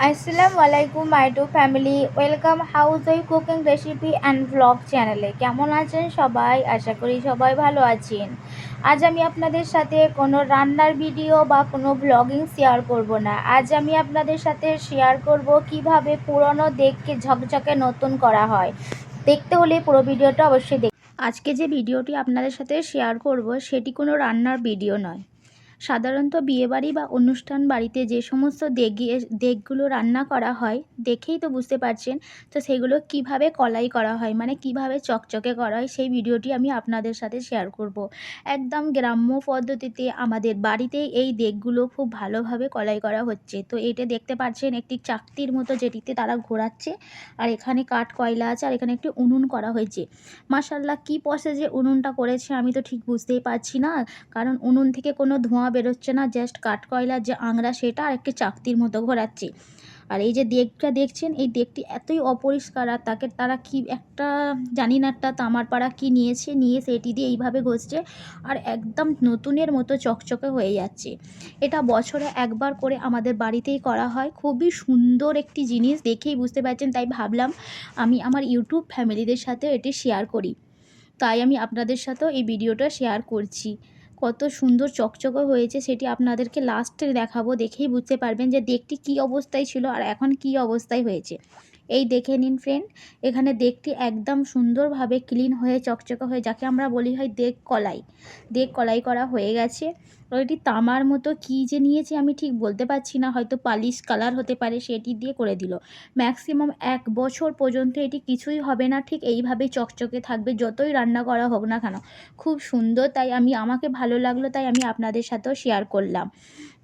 আসসালামু আলাইকুম মাই two family, welcome house ওই কুকিং রেসিপি অ্যান্ড ব্লগ চ্যানেলে। কেমন আছেন সবাই? আশা করি সবাই ভালো আছেন। আজ আমি আপনাদের সাথে কোনো রান্নার ভিডিও বা কোনো ব্লগিং শেয়ার করব না। আজ আমি আপনাদের সাথে শেয়ার করব কিভাবে পুরনো দেগকে ঝকঝকে নতুন করা হয়। দেখতে হলে পুরো ভিডিওটা অবশ্যই আজকে যে ভিডিওটি আপনাদের সাথে শেয়ার করব সেটি কোনো রান্নার ভিডিও নয়। সাধারণত বিয়েবাড়ি বা অনুষ্ঠান বাড়িতে যে সমস্ত দেগগুলো রান্না করা হয় দেখেই তো বুঝতে পারছেন। তো সেগুলো কিভাবে কলাই করা হয়, মানে কিভাবে চকচকে করা হয়, সেই ভিডিওটি আমি আপনাদের সাথে শেয়ার করব। একদম গ্রাম্য পদ্ধতিতে আমাদের বাড়িতেই এই দেগগুলো খুব ভালোভাবে কলাই করা হচ্ছে। তো এটা দেখতে পাচ্ছেন একটি চাকতির মতো, যেটিতে তারা ঘোরাচ্ছে। আর এখানে কাঠ কয়লা আছে, আর এখানে একটি উনুন করা হয়েছে। মাশাআল্লাহ, কী প্রসেসে উনুনটা করেছে আমি তো ঠিক বুঝতেই পারছি না, কারণ উনুন থেকে কোনো ধোঁয়া বেরোচ্ছে না, জাস্ট কাঠকয়লার যে আংড়া সেটা আর একটি চাকতির মতো ঘোরাচ্ছে। আর এই যে দেগটা দেখছেন, এই দেগটি এতই অপরিষ্কার, আর তারা কি একটা জানি না, একটা তামার পাড়া কি নিয়ে সেটি দিয়ে এইভাবে ঘষছে, আর একদম নতুনের মতো চকচকে হয়ে যাচ্ছে। এটা বছরে একবার করে আমাদের বাড়িতেই করা হয়। খুবই সুন্দর একটি জিনিস, দেখেই বুঝতে পারছেন। তাই ভাবলাম আমি আমার ইউটিউব ফ্যামিলিদের সাথে এটি শেয়ার করি। তাই আমি আপনাদের সাথেও এই ভিডিওটা শেয়ার করছি। কত সুন্দর চকচকে হয়েছে সেটি আপনাদেরকে লাস্টে দেখাবো, দেখেই বুঝতে পারবেন যে দেগটি কী অবস্থায় ছিল আর এখন কী অবস্থায় হয়েছে। এই দেখে নিন ফ্রেন্ড, এখানে দেগটি একদম সুন্দরভাবে ক্লিন হয়ে চকচকে হয়ে, যাকে আমরা বলি হয় দেগ কলাই করা হয়ে গেছে। ওইটি তামার মতো কী যে নিয়েছে আমি ঠিক বলতে পারছি না, হয়তো পালিশ কালার হতে পারে, সেটি দিয়ে করে দিল। ম্যাক্সিমাম 1 বছর পর্যন্ত এটি কিছুই হবে না, ঠিক এইভাবেই চকচকে থাকবে যতই রান্না করা হোক না কেন। খুব সুন্দর, তাই আমাকে ভালো লাগলো, তাই আমি আপনাদের সাথেও শেয়ার করলাম।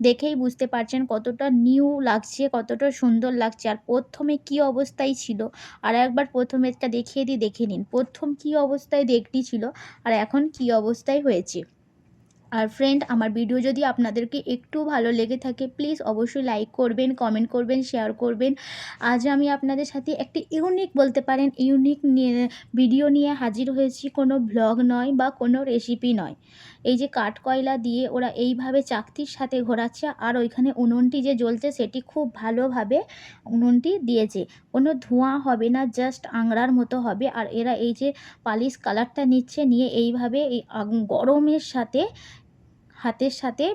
দেখেই বুঝতে পারছেন কতটা নিউ লাগছে, কতটা সুন্দর লাগছে। আর প্রথমে কী অবস্থায় ছিল, আর একবার প্রথমেরটা দেখিয়ে দিই, দেখে নিন প্রথম কী অবস্থায় দেগটি ছিল আর এখন কী অবস্থায় হয়েছে। আর ফ্রেন্ড, আমার ভিডিও যদি আপনাদেরকে একটু ভালো লেগে থাকে প্লিজ অবশ্যই লাইক করবেন, কমেন্ট করবেন, শেয়ার করবেন। আজ আমি আপনাদের সাথে একটি ইউনিক বলতে পারেন, ভিডিও নিয়ে হাজির হয়েছি। কোনো ব্লগ নয় বা কোনো রেসিপি নয়। এই যে কাঠকয়লা দিয়ে ওরা এইভাবে চাকতির সাথে ঘোরাচ্ছে, আর ওইখানে উনুনটি যে জ্বলছে সেটি খুব ভালোভাবে উনুনটি দিয়েছে। কোনো ধোঁয়া হবে না, জাস্ট আংড়ার মতো হবে। আর এরা এই যে পালিশ কালারটা নিচ্ছে, নিয়ে এইভাবে এই গরমের সাথে হাতের সাথে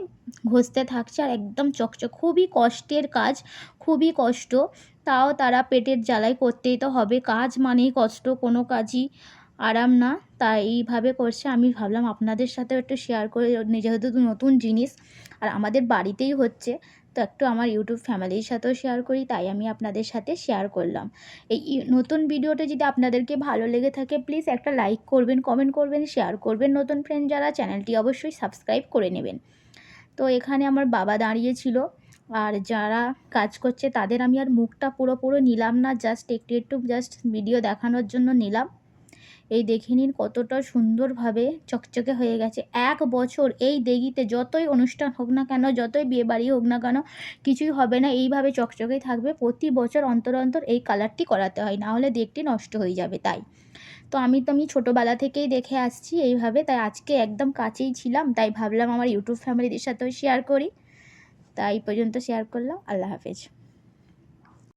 ঘষতে থাকছে, আর একদম চকচক। খুবই কষ্টের কাজ, খুবই কষ্ট। তাও তারা পেটের জ্বালায় করতেই তো হবে, কাজ মানেই কষ্ট, কোনো কাজই আরাম না। তাই এইভাবে করছে। আমি ভাবলাম আপনাদের সাথেও একটু শেয়ার করে, যেহেতু নতুন জিনিস আর আমাদের বাড়িতেই হচ্ছে, তো একটু আমার ইউটিউব ফ্যামিলির সাথেও শেয়ার করি, তাই আমি আপনাদের সাথে শেয়ার করলাম। এই নতুন ভিডিওটা যদি আপনাদেরকে ভালো লেগে থাকে প্লিজ একটা লাইক করবেন, কমেন্ট করবেন, শেয়ার করবেন। নতুন ফ্রেন্ড যারা, চ্যানেলটি অবশ্যই সাবস্ক্রাইব করে নেবেন। তো এখানে আমার বাবা দাঁড়িয়েছিল, আর যারা কাজ করছে তাদের আমি আর মুখটা পুরো নিলাম না, জাস্ট একটু জাস্ট ভিডিও দেখানোর জন্য নিলাম। এই দেখে নিন কতটা সুন্দরভাবে চকচকে হয়ে গেছে। 1 বছর এই দেগিতে যতই অনুষ্ঠান হোক না কেন, যতই বিয়েবাড়ি হোক না কেন, কিছুই হবে না, এইভাবে চকচকেই থাকবে। প্রতি বছর অন্তর অন্তর এই কালারটি করাতে হয়, না হলে দেগটি নষ্ট হয়ে যাবে। তাই তো আমি ছোটোবেলা থেকেই দেখে আসছি এইভাবে, তাই আজকে একদম কাছেই ছিলাম, তাই ভাবলাম আমার ইউটিউব ফ্যামিলিদের সাথেও শেয়ার করি। তাই এই পর্যন্ত শেয়ার করলাম। আল্লাহ হাফেজ।